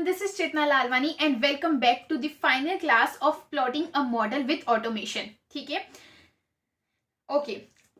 everyone, this is Chitna Lalwani and welcome back to the final class of plotting a model with automation. ठीक है, okay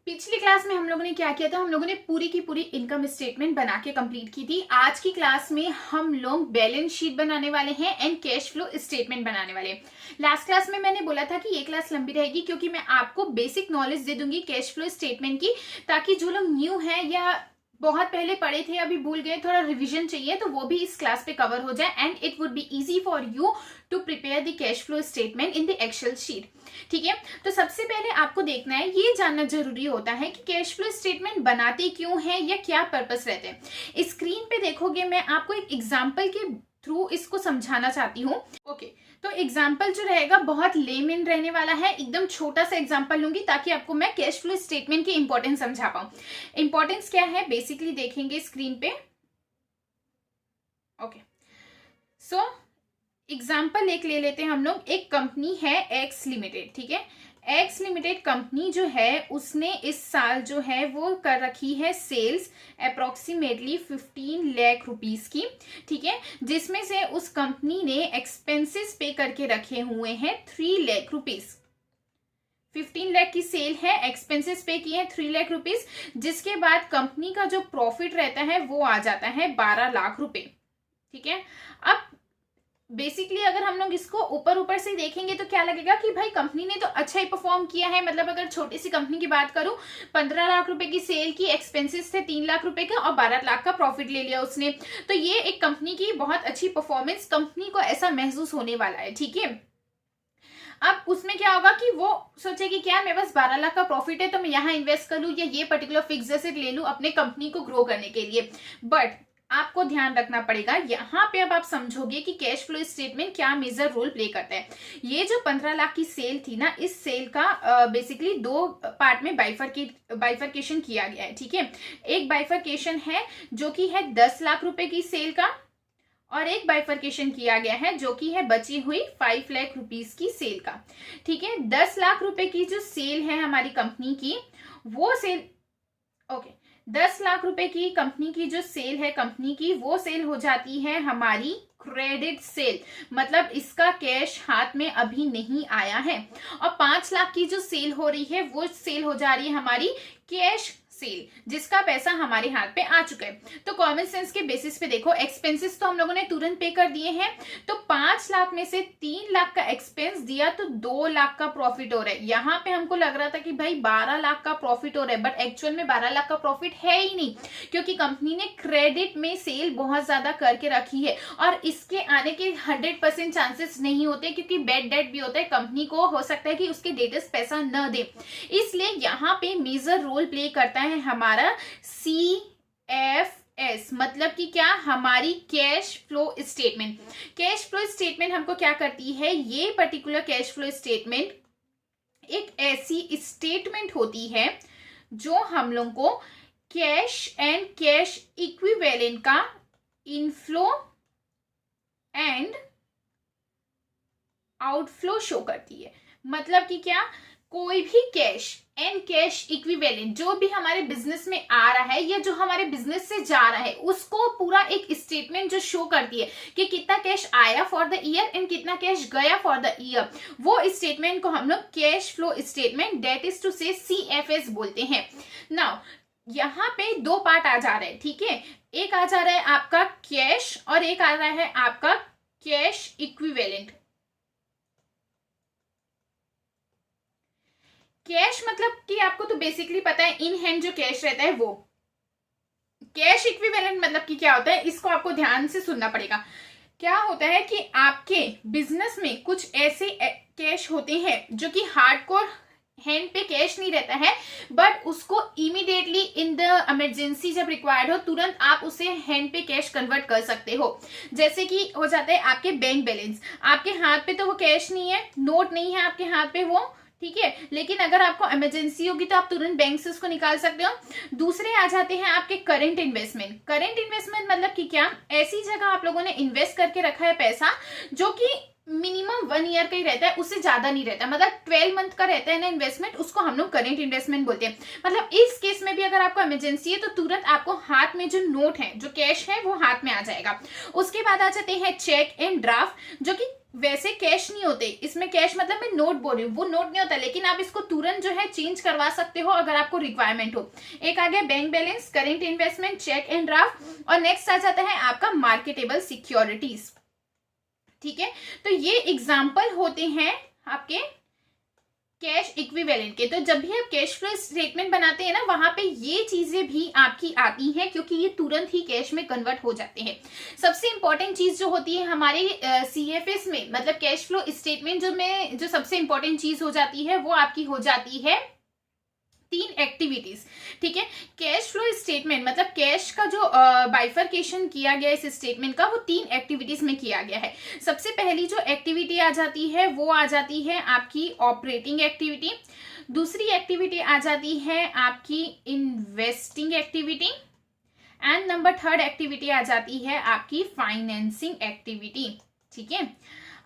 पिछली class में हम लोगों ने क्या किया था, हम लोगों ने पूरी की पूरी इनकम स्टेटमेंट बना के कंप्लीट की थी। आज की क्लास में हम लोग बैलेंस शीट बनाने वाले हैं एंड कैश फ्लो स्टेटमेंट बनाने वाले हैं। लास्ट क्लास में मैंने बोला था कि ये क्लास लंबी रहेगी क्योंकि मैं आपको बेसिक नॉलेज दे दूंगी कैश फ्लो स्टेटमेंट की, ताकि जो लोग न्यू हैं या बहुत पहले पढ़े थे अभी भूल गए, थोड़ा रिवीजन चाहिए, तो वो भी इस क्लास पे कवर हो जाए and it would be easy for you to prepare the cash flow statement in the Excel sheet. ठीक है, तो सबसे पहले आपको देखना है, ये जानना जरूरी होता है कि कैश फ्लो स्टेटमेंट बनाते क्यों हैं या क्या पर्पस रहते हैं। स्क्रीन पे देखोगे, मैं आपको एक एग्जाम्पल के थ्रू इसको समझाना चाहती हूँ। ओके, तो एग्जाम्पल जो रहेगा बहुत लेमन रहने वाला है, एकदम छोटा सा एग्जाम्पल लूंगी ताकि आपको मैं कैश फ्लो स्टेटमेंट की इंपॉर्टेंस समझा पाऊं। इंपॉर्टेंस क्या है बेसिकली देखेंगे स्क्रीन पे। ओके, सो एग्जाम्पल एक ले लेते हैं हम लोग। एक कंपनी है एक्स लिमिटेड, ठीक है। एक्स लिमिटेड कंपनी जो है उसने इस साल जो है वो कर रखी है सेल्स अप्रोक्सीमेटली 15 लाख रुपीस की, ठीक है, जिसमें से उस कंपनी ने एक्सपेंसेस पे करके रखे हुए हैं 3 लाख रुपीस। 15 लाख की सेल है, एक्सपेंसेस पे किए हैं 3 लाख रुपीस, जिसके बाद कंपनी का जो प्रॉफिट रहता है वो आ जाता है 12 लाख रुपए, ठीक है। अब बेसिकली अगर हम लोग इसको ऊपर से देखेंगे तो क्या लगेगा कि भाई कंपनी ने तो अच्छा ही परफॉर्म किया है। मतलब अगर छोटी सी कंपनी की बात करूं, 15 लाख रुपए की सेल की, एक्सपेंसेस थे 3 लाख रुपए का और 12 लाख का प्रॉफिट ले लिया उसने, तो ये एक कंपनी की बहुत अच्छी परफॉर्मेंस, कंपनी को ऐसा महसूस होने वाला है, ठीक है। अब उसमें क्या होगा कि वो सोचेगी कि यार मेरे पास 12 लाख का प्रॉफिट है तो मैं यहाँ इन्वेस्ट कर लूं या ये पर्टिकुलर फिक्स एसेट ले लूं अपने कंपनी को ग्रो करने के लिए। बट आपको ध्यान रखना पड़ेगा यहाँ पे, अब आप समझोगे कि कैश फ्लो स्टेटमेंट क्या मेजर रोल प्ले करता है। ये जो 15 लाख की सेल थी ना, इस सेल का बेसिकली दो पार्ट में बाइफरकेशन किया गया है, ठीक है। एक बाइफरकेशन है जो कि है 10 लाख रुपए की सेल का, और एक बाइफरकेशन किया गया है जो कि है बची हुई 5 लाख रुपीस की सेल का, ठीक है। 10 लाख रुपए की जो सेल है हमारी कंपनी की, वो सेल, ओके, 10 लाख रुपए की कंपनी की जो सेल है कंपनी की, वो सेल हो जाती है हमारी क्रेडिट सेल, मतलब इसका कैश हाथ में अभी नहीं आया है। और 5 लाख की जो सेल हो रही है वो सेल हो जा रही है हमारी कैश सेल, जिसका पैसा हमारे हाथ पे आ चुका है। तो कॉमन सेंस के बेसिस पे देखो, एक्सपेंसेस तो हम लोगों ने तुरंत पे कर दिए हैं, तो 5 लाख में से 3 लाख का एक्सपेंस दिया तो 2 लाख का प्रॉफिट हो रहा है। यहाँ पे हमको लग रहा था कि भाई 12 लाख का प्रॉफिट हो रहा है, बट एक्चुअल में 12 लाख का प्रॉफिट है ही नहीं, क्योंकि कंपनी ने क्रेडिट में सेल बहुत ज्यादा करके रखी है और इसके आने के 100% चांसेस नहीं होते, क्योंकि बैड डेट भी होता है, कंपनी को हो सकता है कि उसके डेटर्स पैसा न दे। इसलिए यहाँ पे मेजर रोल प्ले करता है हमारा CFS, मतलब कि क्या, हमारी cash flow statement. Cash flow statement हमको क्या करती है, ये पर्टिकुलर कैश फ्लो स्टेटमेंट एक ऐसी स्टेटमेंट होती है जो हम लोग को कैश एंड कैश इक्विवेलेंट का इनफ्लो एंड आउटफ्लो शो करती है। मतलब कि क्या, कोई भी कैश एंड कैश इक्विवेलेंट जो भी हमारे बिजनेस में आ रहा है या जो हमारे बिजनेस से जा रहा है, उसको पूरा एक स्टेटमेंट जो शो करती है कि कितना कैश आया फॉर द ईयर एंड कितना कैश गया फॉर द ईयर, वो स्टेटमेंट को हम लोग cash flow statement, that is to say CFS बोलते हैं। नाउ यहाँ पे दो पार्ट आ जा रहे हैं, ठीक है। एक आ जा रहा है आपका कैश और एक आ रहा है आपका कैश इक्विवेलेंट। कैश मतलब कि आपको तो बेसिकली पता है, इन हैंड जो कैश रहता है वो। कैश इक्विवेलेंट मतलब कि क्या होता है, इसको आपको ध्यान से सुनना पड़ेगा। क्या होता है कि आपके बिजनेस में कुछ ऐसे कैश होते हैं जो कि हार्डकोर हैंड पे कैश नहीं रहता है, बट उसको इमीडिएटली इन द इमरजेंसी जब रिक्वायर्ड हो, तुरंत आप उसे हैंड पे कैश कन्वर्ट कर सकते हो। जैसे कि हो जाता है आपके बैंक बैलेंस, आपके हाथ पे तो वो कैश नहीं है, नोट नहीं है आपके हाथ पे वो, ठीक है, लेकिन अगर आपको इमरजेंसी होगी तो आप तुरंत बैंक से उसको निकाल सकते हो। दूसरे आ जाते हैं आपके करंट इन्वेस्टमेंट। करंट इन्वेस्टमेंट मतलब कि क्या, ऐसी जगह आप लोगों ने इन्वेस्ट करके रखा है पैसा जो कि मिनिमम 1 ईयर का ही रहता है, उससे ज्यादा नहीं रहता। मतलब 12 मंथ का रहता है ना इन्वेस्टमेंट, उसको हम लोग करेंट इन्वेस्टमेंट बोलते हैं। मतलब इस केस में भी अगर आपको इमरजेंसी है तो तुरंत आपको हाथ में जो नोट है, जो कैश है, वो हाथ में आ जाएगा। उसके बाद आ जाते हैं चेक एंड ड्राफ्ट, जो कि वैसे कैश नहीं होते। इसमें कैश मतलब मैं नोट बोल रही हूँ, वो नोट नहीं होता, लेकिन आप इसको तुरंत जो है चेंज करवा सकते हो अगर आपको रिक्वायरमेंट हो। एक आ गया bank balance, current investment, cheque and draft, और नेक्स्ट आ जाता है आपका मार्केटेबल सिक्योरिटीज। ठीक है, तो ये एग्जाम्पल होते हैं आपके कैश इक्विवेलेंट के। तो जब भी आप कैश फ्लो स्टेटमेंट बनाते हैं ना, वहां पे ये चीजें भी आपकी आती हैं, क्योंकि ये तुरंत ही कैश में कन्वर्ट हो जाते हैं। सबसे इंपॉर्टेंट चीज जो होती है हमारे CFS में, मतलब कैश फ्लो स्टेटमेंट जो सबसे इंपॉर्टेंट चीज हो जाती है, वो आपकी हो जाती है 3 एक्टिविटीज। ठीक है, कैश फ्लो स्टेटमेंट मतलब कैश का जो बाइफरकेशन किया गया इस स्टेटमेंट का, वो 3 एक्टिविटीज में किया गया है। सबसे पहली जो एक्टिविटी आ जाती है वो आ जाती है आपकी ऑपरेटिंग एक्टिविटी। दूसरी एक्टिविटी आ जाती है आपकी investing activity, and number 3rd activity आ जाती है आपकी फाइनेंसिंग एक्टिविटी। ठीक है,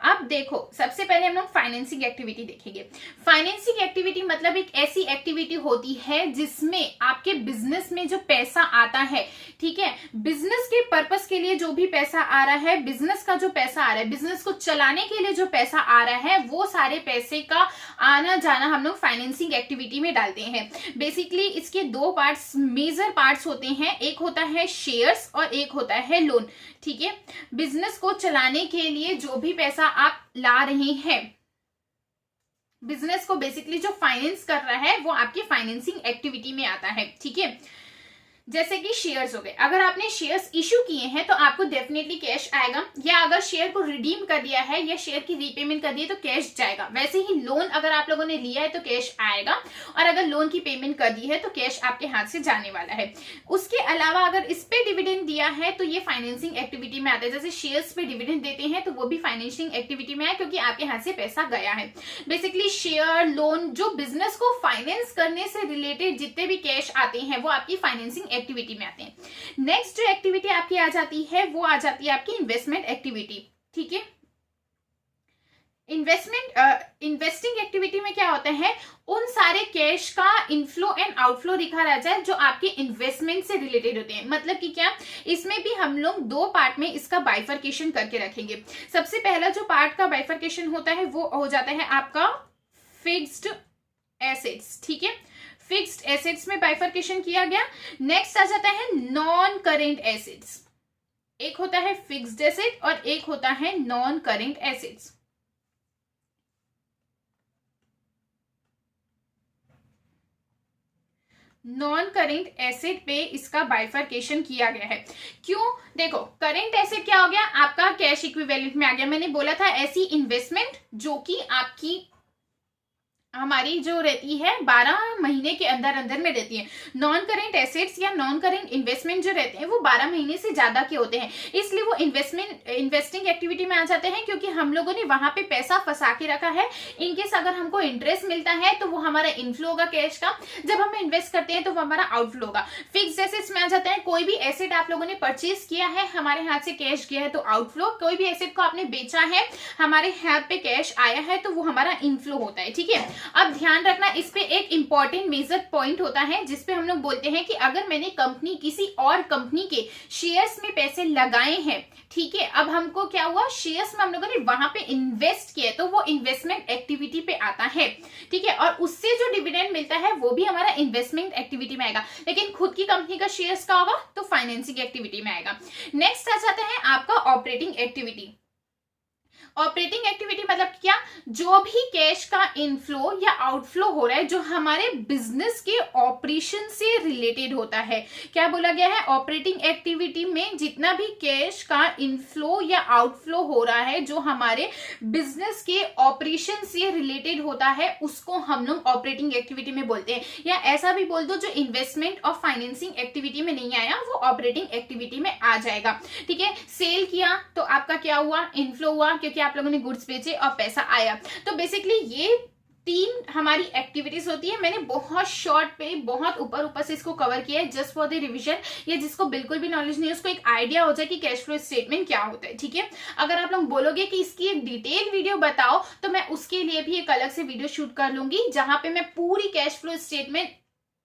अब देखो, सबसे पहले हम लोग फाइनेंसिंग एक्टिविटी देखेंगे। फाइनेंसिंग एक्टिविटी मतलब एक ऐसी एक्टिविटी होती है जिसमें आपके बिजनेस में जो पैसा आता है, ठीक है, बिजनेस के पर्पस के लिए जो भी पैसा आ रहा है, बिजनेस का जो पैसा आ रहा है, बिजनेस को चलाने के लिए जो पैसा आ रहा है, वो सारे पैसे का आना जाना हम लोग फाइनेंसिंग एक्टिविटी में डालते हैं। बेसिकली इसके 2 पार्ट्स, मेजर पार्ट्स होते हैं, एक होता है शेयर्स और एक होता है लोन। ठीक है, बिजनेस को चलाने के लिए जो भी पैसा आप ला रहे हैं, बिजनेस को बेसिकली जो फाइनेंस कर रहा है, वो आपकी फाइनेंसिंग एक्टिविटी में आता है। ठीक है, जैसे कि शेयर्स हो गए, अगर आपने शेयर्स इश्यू किए हैं तो आपको डेफिनेटली कैश आएगा, या अगर शेयर को रिडीम कर दिया है या शेयर की रीपेमेंट कर दी है तो कैश जाएगा। वैसे ही लोन अगर आप लोगों ने लिया है तो कैश आएगा, और अगर लोन की पेमेंट कर दी है तो कैश आपके हाथ से जाने वाला है। उसके अलावा अगर इस पे डिविडेंड दिया है तो ये फाइनेंसिंग एक्टिविटी में आता है। जैसे शेयर्स पे डिविडेंड देते हैं तो वो भी फाइनेंसिंग एक्टिविटी में है, क्योंकि आपके हाथ से पैसा गया है। बेसिकली शेयर, लोन, जो बिजनेस को फाइनेंस करने से रिलेटेड जितने भी कैश आते हैं वो आपकी फाइनेंसिंग एक्टिविटी में आते हैं। नेक्स्ट जो एक्टिविटी आपकी आ जाती है वो आ जाती है आपकी इन्वेस्टमेंट एक्टिविटी। ठीक है, इन्वेस्टिंग एक्टिविटी में क्या होता है, उन सारे कैश का इनफ्लो एंड आउटफ्लो दिखा रह जाए जो आपके इन्वेस्टमेंट से रिलेटेड होते हैं। मतलब कि क्या, इसमें भी हम लोग 2 पार्ट में इसका बाइफरकेशन करके रखेंगे। सबसे पहला जो पार्ट का बाइफरकेशन होता है वो हो जाता है आपका फिक्स्ड एसेट्स। ठीक है, फिक्स्ड एसेट्स में बाइफरकेशन किया गया। नेक्स्ट आ जाता है नॉन करेंट एसेट्स। एक होता है फिक्स्ड एसेट और एक होता है non current assets. Non current asset पे इसका बाइफरकेशन किया गया है। क्यों, देखो, करेंट एसेट क्या हो गया, आपका कैश इक्विवेलेंट में आ गया। मैंने बोला था ऐसी इन्वेस्टमेंट जो कि आपकी हमारी जो रहती है 12 महीने के अंदर अंदर में रहती है। नॉन करेंट एसेट्स या नॉन करेंट इन्वेस्टमेंट जो रहते हैं वो 12 महीने से ज्यादा के होते हैं, इसलिए वो इन्वेस्टिंग एक्टिविटी में आ जाते हैं, क्योंकि हम लोगों ने वहां पे पैसा फंसा के रखा है। इनकेस अगर हमको इंटरेस्ट मिलता है तो वो हमारा इनफ्लो होगा कैश का, जब हम इन्वेस्ट करते हैं तो वो हमारा आउटफ्लो होगा। फिक्स्ड एसेट्स में आ जाता है, कोई भी एसेट आप लोगों ने परचेज किया है, हमारे हाथ से कैश गया है तो आउटफ्लो। कोई भी एसेट को आपने बेचा है, हमारे हाथ पे कैश आया है तो वो हमारा इनफ्लो होता है। ठीक है, अब ध्यान रखना, इस पे एक इंपॉर्टेंट मेजर पॉइंट होता है जिसपे हम लोग बोलते हैं कि अगर मैंने कंपनी किसी और कंपनी के शेयर्स में पैसे लगाए हैं, ठीक है, अब हमको क्या हुआ, शेयर्स में हम लोगों ने वहां पे इन्वेस्ट किया तो वो इन्वेस्टमेंट एक्टिविटी पे आता है। ठीक है, और उससे जो डिविडेंड मिलता है वो भी हमारा इन्वेस्टमेंट एक्टिविटी में आएगा, लेकिन खुद की कंपनी का शेयर्स का होगा तो फाइनेंसिंग एक्टिविटी में आएगा। नेक्स्ट आ जाता है आपका ऑपरेटिंग एक्टिविटी। ऑपरेटिंग एक्टिविटी मतलब क्या, जो भी कैश का इनफ्लो या आउटफ्लो हो रहा है जो हमारे बिजनेस के ऑपरेशन से रिलेटेड होता है। क्या बोला गया है, ऑपरेटिंग एक्टिविटी में जितना भी कैश का इनफ्लो या आउटफ्लो हो रहा है जो हमारे बिजनेस के ऑपरेशन से रिलेटेड होता है उसको हम लोग ऑपरेटिंग एक्टिविटी में बोलते हैं। या ऐसा भी बोल दो, जो इन्वेस्टमेंट और फाइनेंसिंग एक्टिविटी में नहीं आया वो ऑपरेटिंग एक्टिविटी में आ जाएगा। ठीक है, सेल किया तो आपका क्या हुआ, इनफ्लो हुआ, क्योंकि आप लोगों ने गुड्स बेचे और पैसा आया। तो बेसिकली ये तीन हमारी एक्टिविटीज होती है। मैंने बहुत शॉर्ट पे बहुत ऊपर ऊपर से इसको कवर किया है जस्ट फॉर द रिवीजन, या जिसको बिल्कुल भी नॉलेज नहीं है उसको एक आइडिया हो जाए कि कैश फ्लो स्टेटमेंट क्या होता है, ठीक है। अगर आप लोग बोलोगे कि इसकी एक डिटेल वीडियो बताओ तो मैं उसके लिए भी एक अलग से वीडियो शूट कर लूंगी, जहां पे मैं पूरी कैश फ्लो स्टेटमेंट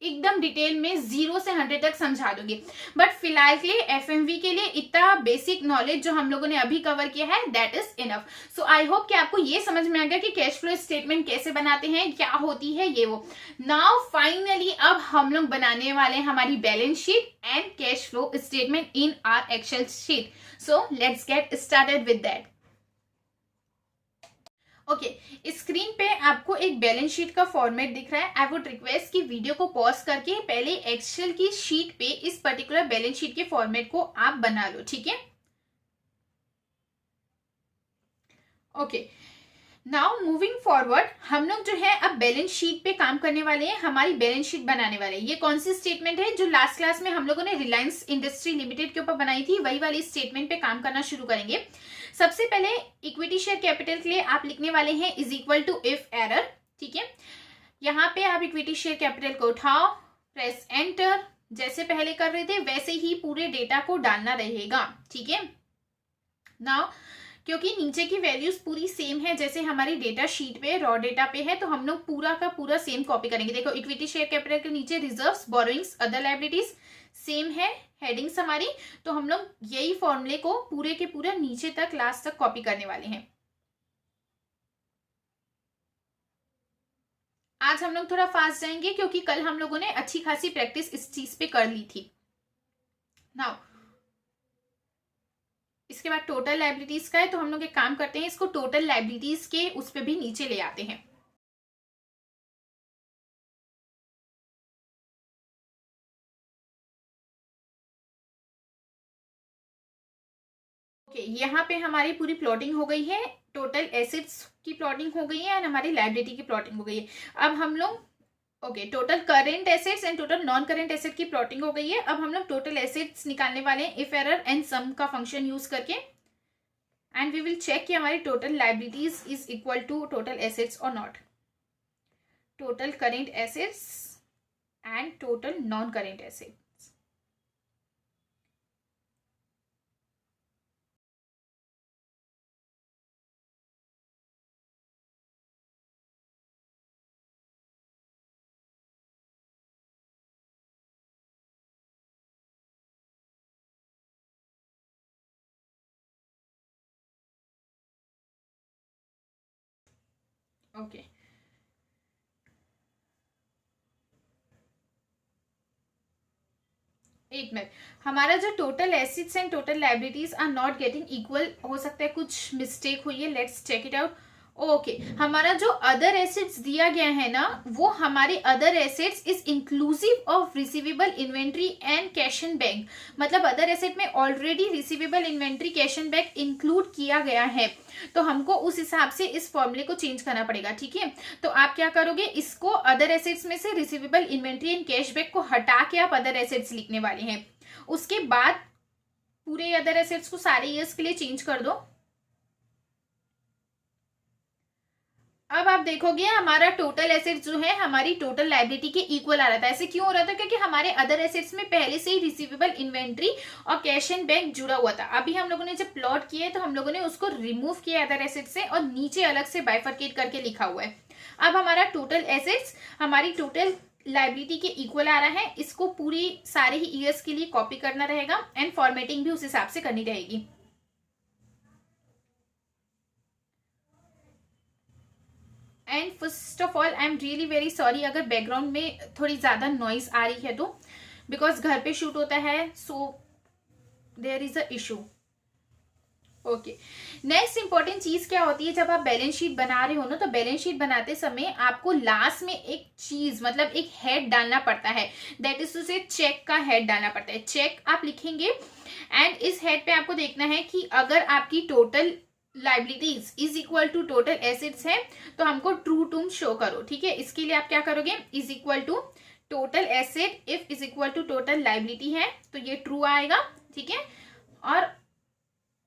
एकदम डिटेल में 0 से 100 तक समझा दूंगी। बट फिलहाल के लिए एफएमवी के लिए इतना बेसिक नॉलेज जो हम लोगों ने अभी कवर किया है that is enough. So I hope कि आपको ये समझ में आ गया कि कैश फ्लो स्टेटमेंट कैसे बनाते हैं, क्या होती है ये वो। नाउ फाइनली अब हम लोग बनाने वाले हैं हमारी balance sheet and cash flow statement in our Excel sheet. So let's get started with that. Okay, screen पे आपको एक बैलेंस शीट का फॉर्मेट दिख रहा है। आई वुड रिक्वेस्ट कि वीडियो को पॉज करके पहले एक्सेल की शीट पे इस पर्टिकुलर बैलेंस शीट के फॉर्मेट को आप बना लो, ठीक है। ओके, नाउ मूविंग फॉरवर्ड हम लोग जो है अब बैलेंस शीट पे काम करने वाले हैं, हमारी बैलेंस शीट बनाने वाले हैं। ये कौन सी स्टेटमेंट है जो लास्ट क्लास में हम लोगों ने रिलायंस इंडस्ट्री लिमिटेड के ऊपर बनाई थी, वही वाली स्टेटमेंट पे काम करना शुरू करेंगे। सबसे पहले इक्विटी शेयर कैपिटल के लिए आप लिखने वाले हैं is equal to if error, ठीक है। यहाँ पे आप इक्विटी शेयर कैपिटल को उठाओ, प्रेस एंटर, जैसे पहले कर रहे थे वैसे ही पूरे डेटा को डालना रहेगा, ठीक है। नाउ क्योंकि नीचे की वैल्यूज पूरी सेम है जैसे हमारी डेटा शीट पे रॉ डेटा पे है, तो हम लोग पूरा का पूरा सेम कॉपी करेंगे। देखो इक्विटी शेयर कैपिटल के नीचे reserves, borrowings, other liabilities same है हेडिंग्स हमारी, तो हम लोग यही फॉर्मूले को पूरे के पूरा नीचे तक लास्ट तक कॉपी करने वाले हैं। आज हम लोग थोड़ा फास्ट जाएंगे क्योंकि कल हम लोगों ने अच्छी खासी प्रैक्टिस इस चीज पे कर ली थी। नाउ इसके बाद टोटल लायबिलिटीज का है, तो हम लोग एक काम करते हैं, इसको टोटल लायबिलिटीज के उस पे भी नीचे ले आते हैं। ओके, यहाँ पे हमारी पूरी प्लॉटिंग हो गई है, टोटल एसेट्स की प्लॉटिंग हो गई है एंड हमारी लायबिलिटी की प्लॉटिंग हो गई है। अब हम लोग okay total current assets and total non current asset की प्लॉटिंग हो गई है। अब हम लोग टोटल एसेट्स निकालने वाले हैं इफ एरर एंड सम का फंक्शन यूज करके, एंड वी विल चेक कि हमारी total liabilities is equal to total assets और not. Total current assets and total non current assets. Okay एक मिनट, हमारा जो total assets and total liabilities are not getting equal, हो सकता है कुछ मिस्टेक हुई है, let's check it out. Okay, हमारा जो अदर एसेट्स दिया गया है ना, वो हमारे other assets is inclusive of receivable inventory and cash and bank. मतलब अदर एसेट में already receivable inventory cash and bank include किया गया है, तो हमको उस हिसाब से इस फॉर्मूले को चेंज करना पड़ेगा, ठीक है। तो आप क्या करोगे, इसको अदर एसेट्स में से receivable inventory and cash bank को हटा के आप अदर एसेट्स लिखने वाले हैं। उसके बाद पूरे अदर एसेट्स को सारे ईयर्स के लिए चेंज कर दो। अब आप देखोगे हमारा टोटल एसेट्स जो है हमारी टोटल लायबिलिटी के इक्वल आ रहा था। ऐसे क्यों हो रहा था, क्योंकि हमारे अदर एसेट्स में पहले से ही रिसीवेबल इन्वेंट्री और कैश एंड बैंक जुड़ा हुआ था। अभी हम लोगों ने जब प्लॉट किया है तो हम लोगों ने उसको रिमूव किया अदर एसेट्स से और नीचे अलग से बाइफरकेट करके लिखा हुआ है। अब हमारा टोटल एसेट्स हमारी टोटल लायबिलिटी के इक्वल आ रहा है, इसको पूरी सारे ही ईयर्स के लिए कॉपी करना रहेगा एंड फॉर्मेटिंग भी उस हिसाब से करनी रहेगी। And first of all I am really very sorry अगर बैकग्राउंड में थोड़ी ज्यादा नॉइज आ रही है तो, बिकॉज घर पे शूट होता है, so there is a issue. Okay, next important चीज क्या होती है, जब आप बैलेंस शीट बना रहे हो ना, तो बैलेंस शीट बनाते समय आपको लास्ट में एक चीज मतलब एक हेड डालना पड़ता है, दैट इज टू से चेक का हेड डालना पड़ता है। चेक आप लिखेंगे एंड इस हेड पे आपको देखना है कि अगर आपकी total liabilities is equal to total assets है तो हमको ट्रू टू शो करो, ठीक है। इसके लिए आप क्या करोगे, is equal to total asset if is equal to total liability है तो ये ट्रू आएगा, ठीक है। और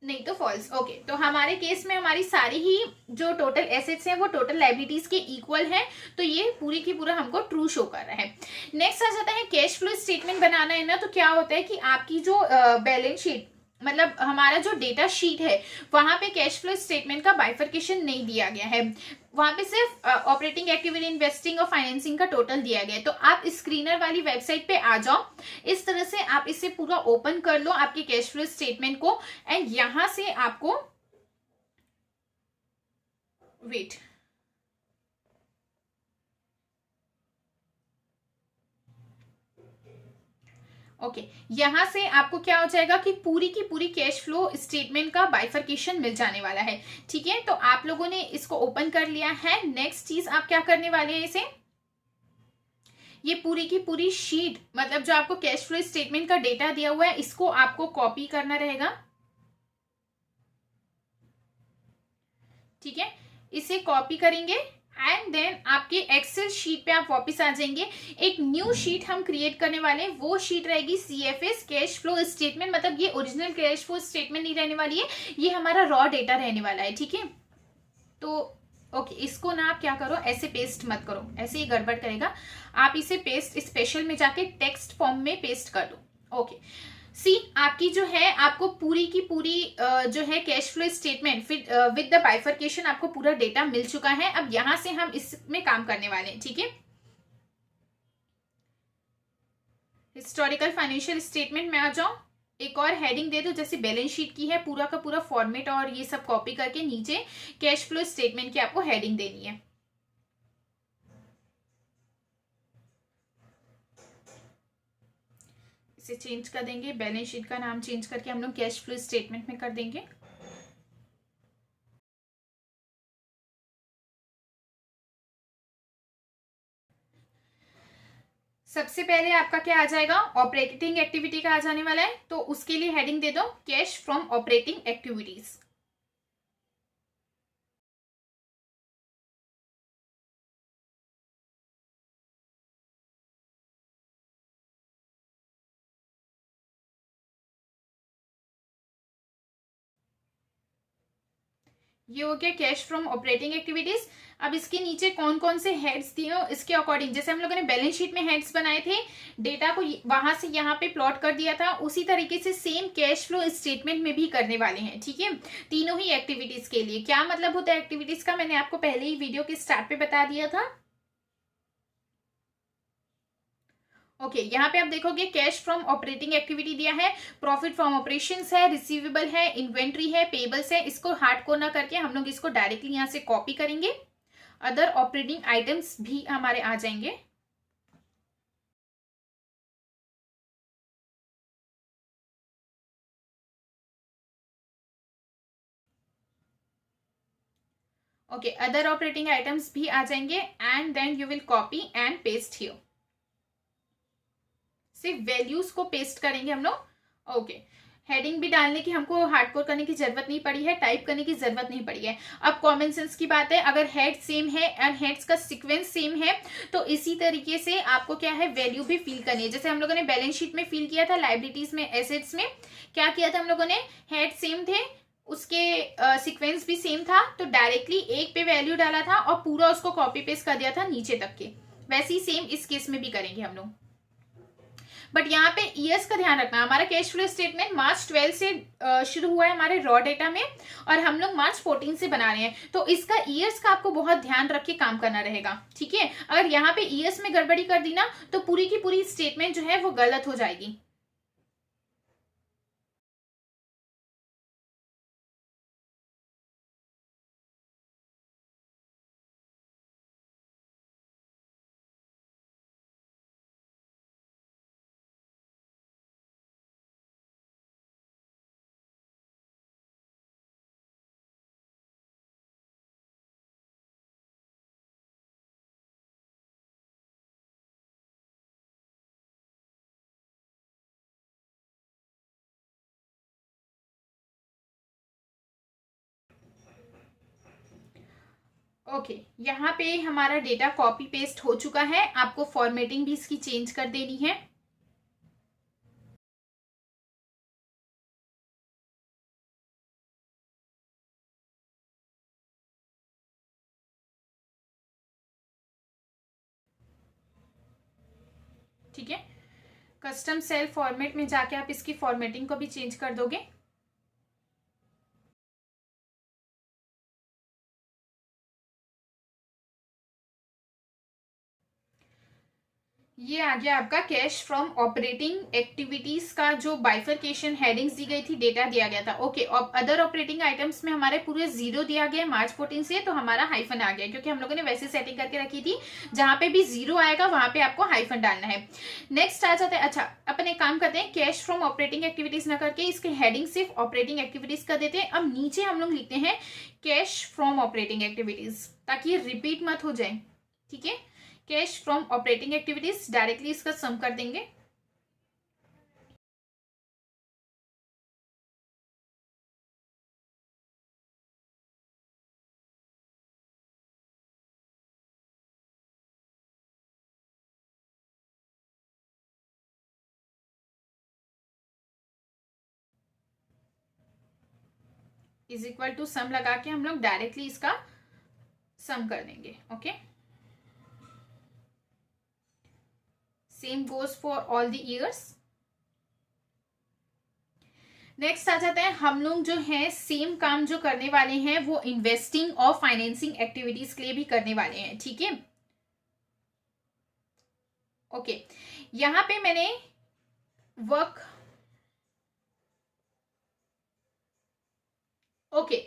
नहीं तो फॉल्स। ओके, तो हमारे केस में हमारी सारी ही जो टोटल एसेट्स हैं वो टोटल लाइबिलिटीज के इक्वल है, तो ये पूरी की पूरा हमको ट्रू शो कर रहा है। नेक्स्ट आ जाता है कैश फ्लो स्टेटमेंट बनाना है ना, तो क्या होता है कि आपकी जो बैलेंस शीट, मतलब हमारा जो डेटा शीट है, वहां पे कैश फ्लो स्टेटमेंट का बाइफर्केशन नहीं दिया गया है, वहां पे सिर्फ ऑपरेटिंग एक्टिविटी, इन्वेस्टिंग और फाइनेंसिंग का टोटल दिया गया है। तो आप स्क्रीनर वाली वेबसाइट पे आ जाओ, इस तरह से आप इसे पूरा ओपन कर लो आपके कैश फ्लो स्टेटमेंट को, एंड यहां से आपको वेट, ओके यहां से आपको क्या हो जाएगा कि पूरी की पूरी कैश फ्लो स्टेटमेंट का बाइफर्केशन मिल जाने वाला है। ठीक है, तो आप लोगों ने इसको ओपन कर लिया है। नेक्स्ट चीज आप क्या करने वाले हैं, इसे, ये पूरी की पूरी शीट, मतलब जो आपको कैश फ्लो स्टेटमेंट का डेटा दिया हुआ है, इसको आपको कॉपी करना रहेगा। ठीक है, इसे कॉपी करेंगे एंड देन आपके एक्सेल शीट पे आप वापस आ जाएंगे। एक न्यू शीट हम क्रिएट करने वाले हैं, वो शीट रहेगी CFS कैश फ्लो स्टेटमेंट, मतलब ये ओरिजिनल कैश फ्लो स्टेटमेंट नहीं रहने वाली है, ये हमारा रॉ डेटा रहने वाला है। ठीक है, तो ओके इसको ना आप क्या करो, ऐसे पेस्ट मत करो, ऐसे ही गड़बड़ करेगा, आप इसे पेस्ट स्पेशल में जाके टेक्स्ट फॉर्म में पेस्ट कर दो। ओके, सी आपकी जो है, आपको पूरी की पूरी जो है कैश फ्लो स्टेटमेंट फिर विद द बाइफर्केशन आपको पूरा डेटा मिल चुका है। अब यहां से हम इसमें काम करने वाले हैं। ठीक है, हिस्टोरिकल फाइनेंशियल स्टेटमेंट में आ जाओ, एक और हेडिंग दे दो, जैसे बैलेंस शीट की है, पूरा का पूरा फॉर्मेट और ये सब कॉपी करके नीचे कैश फ्लो स्टेटमेंट की आपको हेडिंग देनी है। इसे चेंज कर देंगे, बैलेंस शीट का नाम चेंज करके हम लोग कैश फ्लो स्टेटमेंट में कर देंगे। सबसे पहले आपका क्या आ जाएगा, ऑपरेटिंग एक्टिविटी का आ जाने वाला है, तो उसके लिए हेडिंग दे दो कैश फ्रॉम ऑपरेटिंग एक्टिविटीज। ये हो गया कैश फ्रॉम ऑपरेटिंग एक्टिविटीज। अब इसके नीचे कौन कौन से हेड्स दिए हो, इसके अकॉर्डिंग, जैसे हम लोगों ने बैलेंस शीट में हेड्स बनाए थे, डेटा को वहां से यहाँ पे प्लॉट कर दिया था, उसी तरीके से सेम कैश फ्लो स्टेटमेंट में भी करने वाले हैं। ठीक है, तीनों ही एक्टिविटीज के लिए। क्या मतलब होता है एक्टिविटीज का, मैंने आपको पहले ही वीडियो के स्टार्ट पे बता दिया था। ओके यहाँ पे आप देखोगे कैश फ्रॉम ऑपरेटिंग एक्टिविटी दिया है, प्रॉफिट फ्रॉम ऑपरेशंस है, रिसीवेबल है, इन्वेंट्री है, पेबल्स है। इसको हार्ड कोड ना करके हम लोग इसको डायरेक्टली यहाँ से कॉपी करेंगे, अदर ऑपरेटिंग आइटम्स भी हमारे आ जाएंगे। ओके अदर ऑपरेटिंग आइटम्स भी आ जाएंगे and then you will copy and paste here. सिर्फ वैल्यूज को पेस्ट करेंगे हम लोग। ओके हेडिंग भी डालने की हमको हार्डकोर करने की जरूरत नहीं पड़ी है, टाइप करने की जरूरत नहीं पड़ी है। अब कॉमन सेंस की बात है, अगर हेड सेम है एंड हेड्स का सीक्वेंस सेम है, तो इसी तरीके से आपको क्या है, वैल्यू भी फिल करनी है। जैसे हम लोगों ने बैलेंस शीट में फिल किया था, लाइबिलिटीज में, एसेट्स में क्या किया था हम लोगों ने, हेड सेम थे, उसके सीक्वेंस भी सेम था, तो डायरेक्टली एक पे वैल्यू डाला था और पूरा उसको कॉपी पेस्ट कर दिया था नीचे तक के। वैसे ही सेम इस केस में भी करेंगे हम लोग। बट यहाँ पे ईयर्स का ध्यान रखना, हमारा कैश फ्लो स्टेटमेंट मार्च 12 से शुरू हुआ है हमारे रॉ डेटा में, और हम लोग मार्च 14 से बना रहे हैं, तो इसका ईयर्स का आपको बहुत ध्यान रख के काम करना रहेगा। ठीक है, अगर यहाँ पे ईयर्स में गड़बड़ी कर दी ना, तो पूरी की पूरी स्टेटमेंट जो है वो गलत हो जाएगी। ओके यहाँ पे हमारा डेटा कॉपी पेस्ट हो चुका है, आपको फॉर्मेटिंग भी इसकी चेंज कर देनी है। कस्टम सेल फॉर्मेट में जाके आप इसकी फॉर्मेटिंग को भी चेंज कर दोगे। ये आ गया आपका कैश फ्रॉम ऑपरेटिंग एक्टिविटीज का जो बाइफरकेशन हेडिंग्स दी गई थी, डेटा दिया गया था। ओके, अदर ऑपरेटिंग आइटम्स में हमारे पूरे 0 दिया गया मार्च 14 से, तो हमारा हाइफन आ गया क्योंकि हम लोगों ने वैसे सेटिंग करके रखी थी जहां पे भी 0 आएगा वहां पे आपको हाइफन डालना है। नेक्स्ट आ जाता है, अच्छा अपन एक काम करते हैं, कैश फ्रॉम ऑपरेटिंग एक्टिविटीज ना करके इसके हेडिंग सिर्फ ऑपरेटिंग एक्टिविटीज कर देते हैं। अब नीचे हम लोग लिखते हैं कैश फ्रॉम ऑपरेटिंग एक्टिविटीज, ताकि ये रिपीट मत हो जाए। ठीक है, cash from operating activities, directly इसका सम कर देंगे। इज इक्वल टू सम लगा के हम लोग डायरेक्टली इसका सम कर देंगे। Okay, same goes for all the years. Next आ जाता है, हम लोग जो है सेम काम जो करने वाले हैं वो इन्वेस्टिंग और फाइनेंसिंग एक्टिविटीज के लिए भी करने वाले हैं। ठीक है, ओके, यहां पे मैंने वर्क, ओके,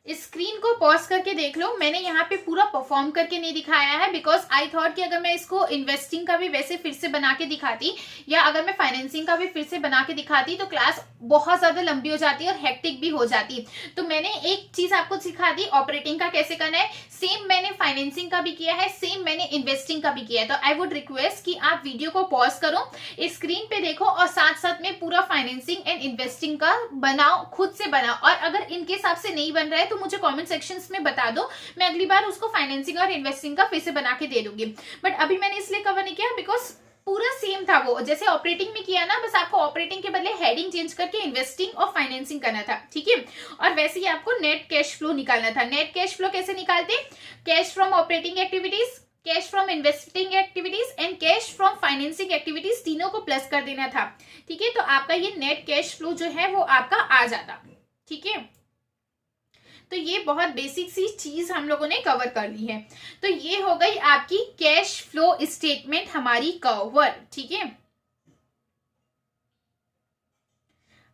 स्क्रीन को पॉज करके देख लो। मैंने यहाँ पे पूरा परफॉर्म करके नहीं दिखाया है बिकॉज आई थॉट कि अगर मैं इसको इन्वेस्टिंग का भी वैसे फिर से बना के दिखाती या अगर मैं फाइनेंसिंग का भी फिर से बना के दिखाती तो क्लास बहुत ज्यादा लंबी हो जाती और हेक्टिक भी हो जाती। तो मैंने एक चीज आपको सिखा दी, ऑपरेटिंग का कैसे करना है। सेम मैंने फाइनेंसिंग का भी किया है, सेम मैंने इन्वेस्टिंग का भी किया है। तो आई वुड रिक्वेस्ट कि आप वीडियो को पॉज करो, स्क्रीन पे देखो और साथ साथ में पूरा फाइनेंसिंग एंड इन्वेस्टिंग का बनाओ, खुद से बनाओ। और अगर इनके हिसाब से नहीं बन रहा है तो मुझे कमेंट सेक्शंस में बता दो, मैं अगली बार उसको फाइनेंसिंग और इन्वेस्टिंग का फिर से बना के दे दूंगी। बट अभी मैंने इसलिए कवर नहीं किया बिकॉज पूरा सेम था, वो जैसे ऑपरेटिंग में किया ना, बस आपको ऑपरेटिंग के बदले हेडिंग चेंज करके इन्वेस्टिंग और फाइनेंसिंग करना था। ठीक है, और वैसे ही आपको नेट कैश फ्लो निकालना था। नेट कैश फ्लो कैसे निकालते, cash from operating activities, cash from investing activities and cash from financing activities, तीनों को प्लस कर देना था। ठीक है, तो आपका ये नेट कैश फ्लो जो है वो आपका आ जाता। ठीक है, तो ये बहुत बेसिक सी चीज हम लोगों ने कवर कर ली है। तो ये हो गई आपकी कैश फ्लो स्टेटमेंट हमारी कवर। ठीक है,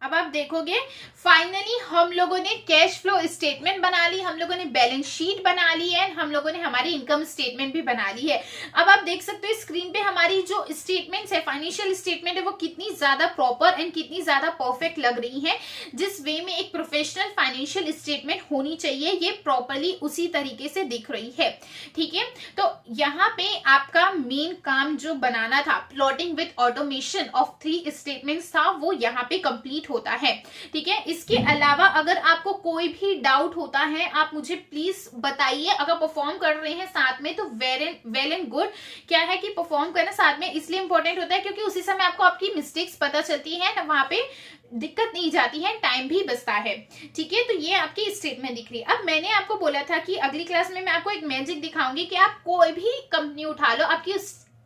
अब आप देखोगे फाइनली हम लोगों ने कैश फ्लो स्टेटमेंट बना ली, हम लोगों ने बैलेंस शीट बना ली है, हम लोगों ने हमारी इनकम स्टेटमेंट भी बना ली है। अब आप देख सकते हो स्क्रीन पे हमारी जो स्टेटमेंट्स है, फाइनेंशियल स्टेटमेंट है, वो कितनी ज्यादा प्रॉपर एंड कितनी ज्यादा परफेक्ट लग रही है। जिस वे में एक प्रोफेशनल फाइनेंशियल स्टेटमेंट होनी चाहिए, ये प्रॉपरली उसी तरीके से दिख रही है। ठीक है, तो यहाँ पे आपका मेन काम जो बनाना था, plotting with automation of 3 statements था, वो यहाँ पे कंप्लीट होता है। ठीक है, इसके अलावा अगर आपको कोई भी डाउट होता है आप मुझे प्लीज बताइए। अगर परफॉर्म कर रहे हैं साथ में तो वेल एंड गुड। क्या है कि परफॉर्म करना साथ में इसलिए इंपॉर्टेंट होता है क्योंकि उसी समय आपको आपकी मिस्टेक्स पता चलती है ना, वहां पे दिक्कत नहीं जाती है, टाइम भी बचता है। ठीक है, तो ये आपकी स्टेटमेंट दिख रही है। अब मैंने आपको बोला था कि अगली क्लास में मैं आपको एक मैजिक दिखाऊंगी कि आप कोई भी कंपनी उठा लो, आपकी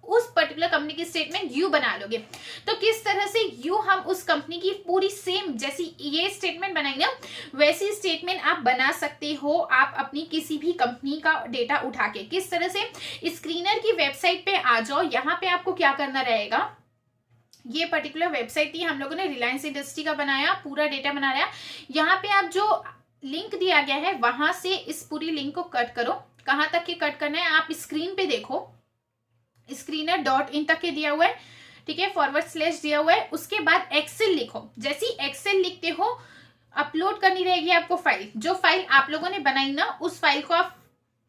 उस पर्टिकुलर कंपनी की स्टेटमेंट यू बना लोगे। तो किस तरह से यू हम उस कंपनी की पूरी सेम जैसी ये स्टेटमेंट बनाई ना, वैसी स्टेटमेंट आप बना सकते हो आप अपनी किसी भी कंपनी का डेटा उठा के। किस तरह से, स्क्रीनर की वेबसाइट पे आ जाओ। यहाँ पे आपको क्या करना रहेगा, ये पर्टिकुलर वेबसाइट थी, हम लोगों ने रिलायंस इंडस्ट्री का बनाया, पूरा डेटा बनाया। यहाँ पे आप जो लिंक दिया गया है वहां से इस पूरी लिंक को कट करो। कहां तक के कट करना है आप स्क्रीन पे देखो, स्क्रीनर .in तक के दिया हुआ है। ठीक है, // दिया हुआ है। उसके बाद एक्सेल लिखो। जैसे एक्सेल लिखते हो अपलोड करनी रहेगी आपको फाइल। जो फाइल आप लोगों ने बनाई ना, उस फाइल को आप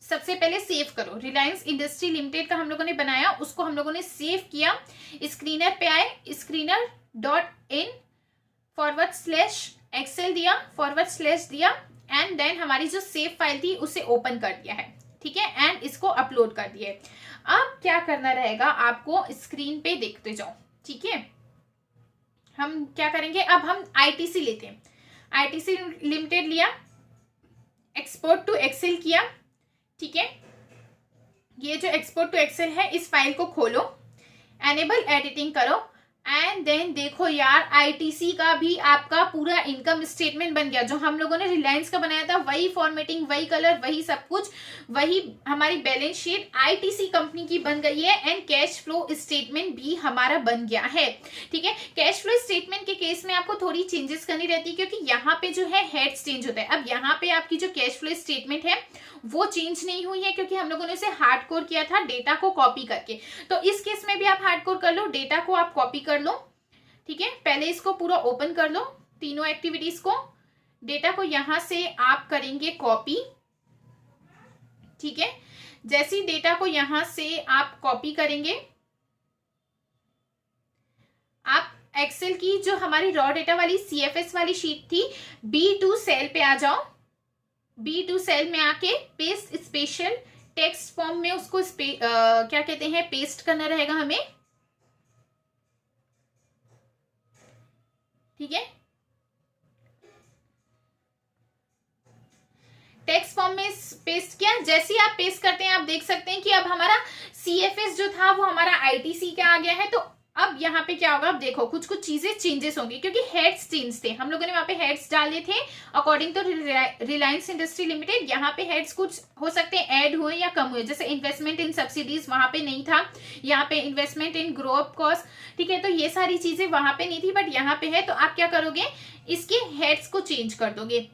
सबसे पहले सेव करो। रिलायंस इंडस्ट्री लिमिटेड का हम लोगों ने बनाया, उसको हम लोगों ने सेव किया। स्क्रीनर पे आए, स्क्रीनर .in /excel दिया, / दिया एंड देन हमारी जो सेव फाइल थी उसे ओपन कर दिया है। ठीक है, एंड इसको अपलोड कर दिया है। अब क्या करना रहेगा आपको, स्क्रीन पे देखते जाओ। ठीक है, हम क्या करेंगे, अब हम आईटीसी लेते हैं। आईटीसी लिमिटेड लिया, एक्सपोर्ट टू एक्सेल किया। ठीक है, ये जो एक्सपोर्ट टू एक्सेल है इस फाइल को खोलो, एनेबल एडिटिंग करो, एंड देन देखो यार, आईटीसी का भी आपका पूरा इनकम स्टेटमेंट बन गया। जो हम लोगों ने रिलायंस का बनाया था, वही फॉर्मेटिंग, वही कलर, वही सब कुछ, वही हमारी बैलेंस शीट आईटीसी कंपनी की बन गई है। एंड कैश फ्लो स्टेटमेंट भी हमारा बन गया है। ठीक है, कैश फ्लो स्टेटमेंट के केस में आपको थोड़ी चेंजेस करनी रहती है, क्योंकि यहाँ पे जो है हेड्स चेंज होता है। अब यहाँ पे आपकी जो कैश फ्लो स्टेटमेंट है वो चेंज नहीं हुई है, क्योंकि हम लोगों ने उसे हार्डकोर किया था डेटा को कॉपी करके। तो इस केस में भी आप हार्डकोर कर लो, डेटा को आप कॉपी कर लो। ठीक है, पहले इसको पूरा ओपन कर लो, तीनों एक्टिविटीज को। डेटा को यहां से आप करेंगे कॉपी। ठीक है, जैसे ही डेटा को यहां से आप कॉपी करेंगे, आप एक्सेल की जो हमारी रॉ डेटा वाली सीएफएस वाली शीट थी, B2 सेल पे आ जाओ। B2 सेल में आके पेस्ट स्पेशल टेक्स्ट फॉर्म में उसको क्या कहते हैं, पेस्ट करना रहेगा हमें। ठीक है, टेक्स्ट फॉर्म में पेस्ट किया। जैसे ही आप पेस्ट करते हैं, आप देख सकते हैं कि अब हमारा सीएफएस जो था वो हमारा आईटीसी का आ गया है। तो अब यहाँ पे क्या होगा, अब देखो कुछ कुछ चीजें चेंजेस होंगी, क्योंकि हेड्स चेंज थे। हम लोगों ने वहां पे हेड्स डाले थे according to Reliance Industry Limited. यहाँ पे हेड्स कुछ हो सकते हैं ऐड हुए या कम हुए, जैसे इन्वेस्टमेंट इन सब्सिडीज वहां पे नहीं था, यहाँ पे इन्वेस्टमेंट इन ग्रो अप कॉस्ट। ठीक है, तो ये सारी चीजें वहां पे नहीं थी, बट यहाँ पे है। तो आप क्या करोगे, इसके हेड्स को चेंज कर दोगे।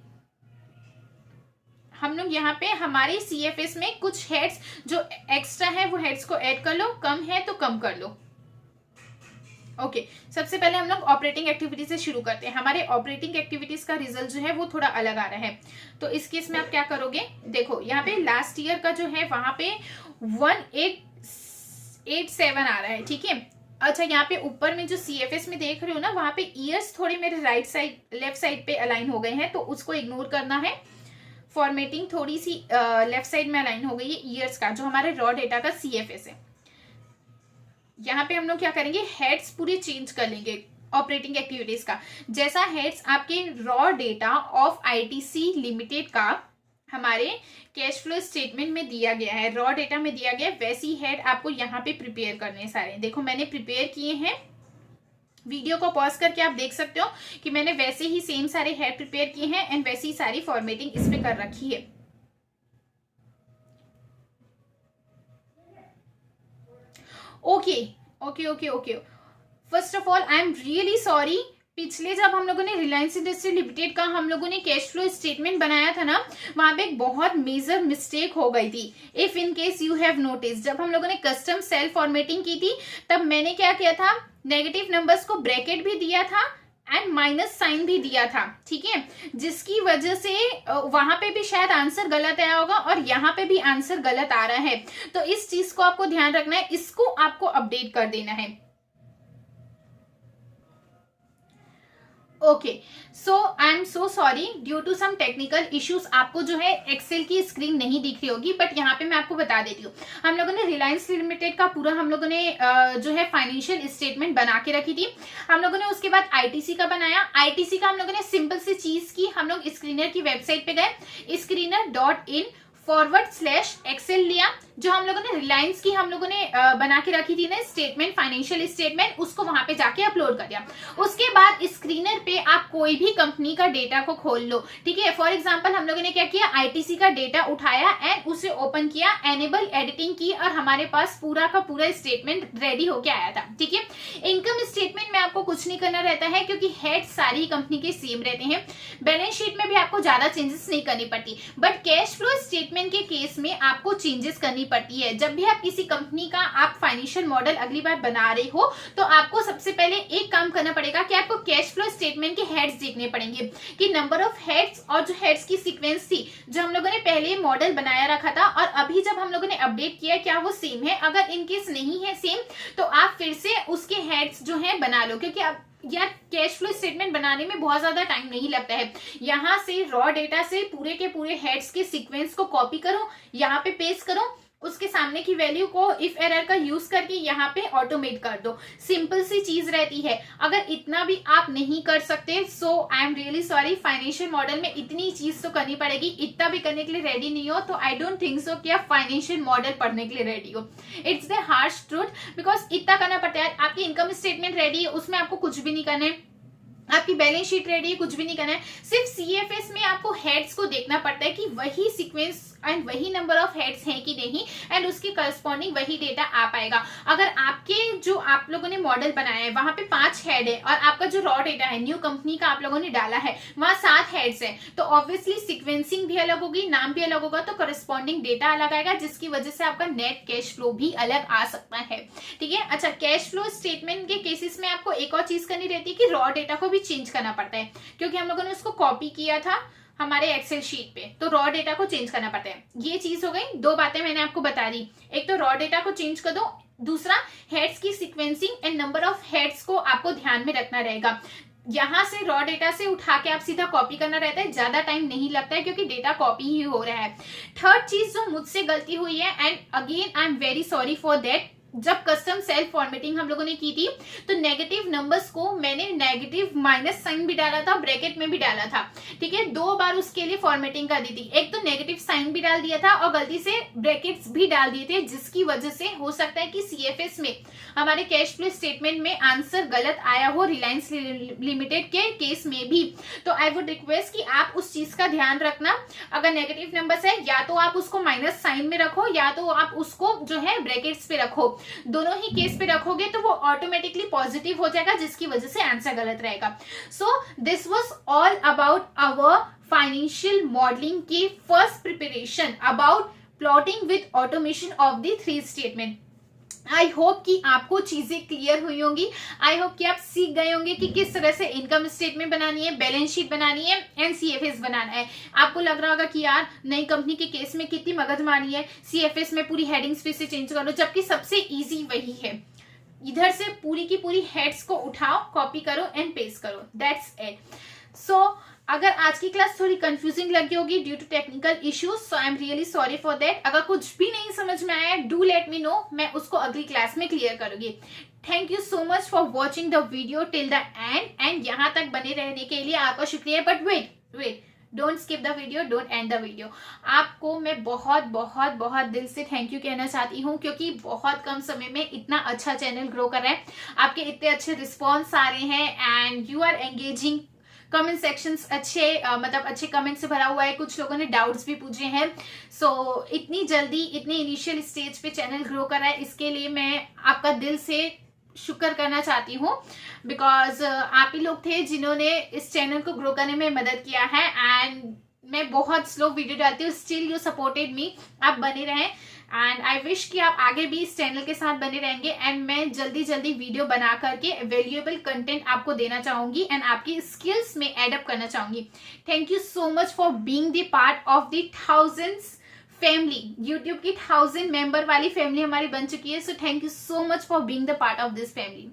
हम लोग यहाँ पे हमारे सीएफएस में कुछ हेड्स जो एक्स्ट्रा है वो हेड्स को ऐड कर लो, कम है तो कम कर लो। ओके, सबसे पहले हम लोग ऑपरेटिंग एक्टिविटीज से शुरू करते हैं। हमारे ऑपरेटिंग एक्टिविटीज का रिजल्ट जो है वो थोड़ा अलग आ रहा है। तो इस केस में आप क्या करोगे, देखो यहाँ पे लास्ट ईयर का जो है वहां पे 1887 आ रहा है। ठीक है, अच्छा यहाँ पे ऊपर में जो सीएफएस में देख रहे हो ना, वहां पे ईयर्स थोड़े मेरे राइट साइड लेफ्ट साइड पे अलाइन हो गए हैं, तो उसको इग्नोर करना है। फॉर्मेटिंग थोड़ी सी लेफ्ट साइड में अलाइन हो गई है ईयर्स का, जो हमारे रॉ डेटा का सीएफएस है। यहाँ पे हम लोग क्या करेंगे, हेड्स पूरे चेंज कर लेंगे ऑपरेटिंग एक्टिविटीज का। जैसा हेड्स आपके raw data of ITC limited का हमारे कैश फ्लो स्टेटमेंट में दिया गया है, रॉ डेटा में दिया गया है, वैसी हेड आपको यहाँ पे प्रिपेयर करने हैं सारे। देखो मैंने प्रिपेयर किए हैं, वीडियो को पॉज करके आप देख सकते हो कि मैंने वैसे ही सेम सारे हेड प्रिपेयर किए हैं एंड वैसी ही सारी फॉर्मेटिंग इस पे कर रखी है। Okay okay okay okay, first of all I am really sorry. पिछले जब हम लोगों ने रिलायंस इंडस्ट्री लिमिटेड का हम लोगों ने कैश फ्लो स्टेटमेंट बनाया था ना, वहां पे एक बहुत मेजर मिस्टेक हो गई थी। If in case you have notice, जब हम लोगों ने कस्टम सेल फॉर्मेटिंग की थी, तब मैंने क्या किया था, नेगेटिव नंबर्स को ब्रैकेट भी दिया था एंड माइनस साइन भी दिया था। ठीक है, जिसकी वजह से वहां पे भी शायद आंसर गलत आया होगा और यहाँ पे भी आंसर गलत आ रहा है। तो इस चीज को आपको ध्यान रखना है, इसको आपको अपडेट कर देना है। Okay, so I am so sorry, due to some technical issues आपको जो है एक्सेल की स्क्रीन नहीं दिख रही होगी, बट यहाँ पे मैं आपको बता देती हूँ। हम लोगों ने रिलायंस लिमिटेड का पूरा हम लोगों ने जो है फाइनेंशियल स्टेटमेंट बना के रखी थी। हम लोगों ने उसके बाद आईटीसी का बनाया। आईटीसी का हम लोगों ने सिंपल सी चीज की, हम लोग स्क्रीनर की वेबसाइट पे गए, screener.in/excel लिया। जो हम लोगों ने रिलायंस की हम लोगों ने बना के रखी थी ना स्टेटमेंट, फाइनेंशियल स्टेटमेंट, उसको वहां पे जाके अपलोड कर दिया। उसके बाद स्क्रीनर पे आप कोई भी कंपनी का डेटा को खोल लो। ठीक है, फॉर एग्जांपल हम लोगों ने क्या किया, आईटीसी का डेटा उठाया एंड उसे ओपन किया, एनेबल एडिटिंग की और हमारे पास पूरा का पूरा स्टेटमेंट रेडी होके आया था। ठीक है, इनकम स्टेटमेंट में आपको कुछ नहीं करना रहता है, क्योंकि हेड सारी कंपनी के सेम रहते हैं। बैलेंस शीट में भी आपको ज्यादा चेंजेस नहीं करनी पड़ती, बट कैश फ्लो स्टेटमेंट के केस में आपको चेंजेस करनी पड़ती है। जब भी आप किसी कंपनी का आप फाइनेंशियल मॉडल अगली बार बना रहे हो, तो आपको सबसे पहले एक काम करना पड़ेगा कि आपको कैश फ्लो स्टेटमेंट के हेड्स देखने पड़ेंगे कि नंबर ऑफ हेड्स और जो हेड्स की सीक्वेंस थी, जो हम लोगों ने पहले मॉडल बनाया रखा था और अभी जब हम लोगों ने अपडेट किया, क्या वो सेम है। अगर इनकेस नहीं है सेम, तो आप फिर से उसके हेड्स जो है बना लो, क्योंकि अब यार कैश फ्लो स्टेटमेंट बनाने में बहुत ज्यादा टाइम नहीं लगता है। यहाँ से रॉ डेटा से पूरे के पूरे हेड्स के सीक्वेंस को कॉपी करो, यहाँ पे पेस्ट करो उसके सामने की वैल्यू को इफ एरर का यूज करके यहाँ पे ऑटोमेट कर दो। सिंपल सी चीज रहती है। अगर इतना भी आप नहीं कर सकते so I am really sorry, financial model में इतनी चीज तो करनी पड़ेगी। इतना भी करने के लिए रेडी नहीं हो तो आई डोंट थिंक सो कि आप फाइनेंशियल मॉडल पढ़ने के लिए रेडी हो। It's the harsh truth, because इतना करना पड़ता है। आपकी इनकम स्टेटमेंट रेडी है, उसमें आपको कुछ भी नहीं करना है। आपकी बैलेंस शीट रेडी है, कुछ भी नहीं करना है। सिर्फ सीएफएस में आपको हेड्स को देखना पड़ता है कि वही सीक्वेंस एंड वही नंबर ऑफ हेड्स हैं कि नहीं, एंड उसके करस्पॉन्डिंग वही डेटा आ पाएगा। अगर आपके जो आप लोगों ने मॉडल बनाया है वहां पे 5 हेड है और आपका जो रॉ डेटा है न्यू कंपनी का आप लोगों ने डाला है वहां 7 हेड्स है, तो ऑब्वियसली सीक्वेंसिंग भी अलग होगी, नाम भी अलग होगा, तो करस्पॉन्डिंग डेटा अलग आएगा, जिसकी वजह से आपका नेट कैश फ्लो भी अलग आ सकता है। ठीक है। अच्छा, कैश फ्लो स्टेटमेंट के केसेस में आपको एक और चीज करनी रहती है कि रॉ डेटा को भी चेंज करना पड़ता है, क्योंकि हम लोगों ने उसको कॉपी किया था हमारे एक्सेल शीट पे, तो रॉ डेटा को चेंज करना पड़ता है। ये चीज हो गई। 2 बातें मैंने आपको बता दी, एक तो रॉ डेटा को चेंज कर दो, दूसरा हेड्स की sequencing and number of heads को आपको ध्यान में रखना रहेगा। यहां से रॉ डेटा से उठा के आप सीधा कॉपी करना रहता है, ज्यादा टाइम नहीं लगता है क्योंकि डेटा कॉपी ही हो रहा है। थर्ड चीज जो मुझसे गलती हुई है, and again I am very sorry for that, जब कस्टम सेल्फ फॉर्मेटिंग हम लोगों ने की थी तो नेगेटिव नंबर्स को मैंने नेगेटिव माइनस साइन भी डाला था, ब्रैकेट में भी डाला था। ठीक है, 2 बार उसके लिए फॉर्मेटिंग कर दी थी। एक तो नेगेटिव साइन भी डाल दिया था और गलती से ब्रैकेट्स भी डाल दिए थे, जिसकी वजह से हो सकता है कि सीएफएस में हमारे कैश फ्लो स्टेटमेंट में आंसर गलत आया हो रिलायंस लिमिटेड के केस में भी। तो आई वुड रिक्वेस्ट कि आप उस चीज का ध्यान रखना। अगर नेगेटिव नंबर्स है या तो आप उसको माइनस साइन में रखो या तो आप उसको जो है ब्रैकेट्स पे रखो। दोनों ही केस पे रखोगे तो वो ऑटोमेटिकली पॉजिटिव हो जाएगा, जिसकी वजह से आंसर गलत रहेगा। So this was all about our financial modelling की first preparation about plotting with automation of the 3 statement. I hope कि आपको चीजें क्लियर हुई होंगी। आई होप कि आप सीख गए होंगे कि किस तरह से इनकम स्टेटमेंट बनानी है, बैलेंस शीट बनानी है एंड सीएफएस बनाना है। आपको लग रहा होगा कि यार नई कंपनी के केस में कितनी मगजमारी है, सीएफएस में पूरी हेडिंग्स फिर से चेंज कर लो, जबकि सबसे इजी वही है। इधर से पूरी की पूरी हेड्स को उठाओ, कॉपी करो एंड पेस्ट करो, दैट्स इट। सो अगर आज की क्लास थोड़ी कंफ्यूजिंग लगी होगी due to technical issues, so I am really sorry for that. अगर कुछ भी नहीं समझ में आया डू लेट मी नो, मैं उसको अगली क्लास में क्लियर करूंगी। Thank you so much for watching the video till the end यहाँ तक बने रहने के लिए आपका शुक्रिया। But wait, don't skip the video, don't end the video. आपको मैं बहुत बहुत बहुत दिल से थैंक यू कहना चाहती हूँ, क्योंकि बहुत कम समय में इतना अच्छा चैनल ग्रो कर रहा है, आपके इतने अच्छे रिस्पॉन्स आ रहे हैं and you are engaging. Comment sections मतलब अच्छे कमेंट से भरा हुआ है, कुछ लोगों ने डाउट्स भी पूछे हैं। सो इतनी जल्दी इतने इनिशियल स्टेज पे चैनल ग्रो कर रहा है, इसके लिए मैं आपका दिल से शुक्र करना चाहती हूँ, बिकॉज आप ही लोग थे जिन्होंने इस चैनल को ग्रो करने में मदद किया है। एंड मैं बहुत स्लो वीडियो डालती हूँ, स्टिल यू सपोर्टेड मी। आप बने रहें एंड आई विश कि आप आगे भी इस चैनल के साथ बने रहेंगे एंड मैं जल्दी जल्दी वीडियो बना करके वैल्यूएबल कंटेंट आपको देना चाहूंगी एंड आपकी स्किल्स में एडअप करना चाहूंगी। Thank you so much for being the part of the thousands family. YouTube की 1000 मेंबर वाली फैमिली हमारी बन चुकी है, so thank you so much for being the part of this family.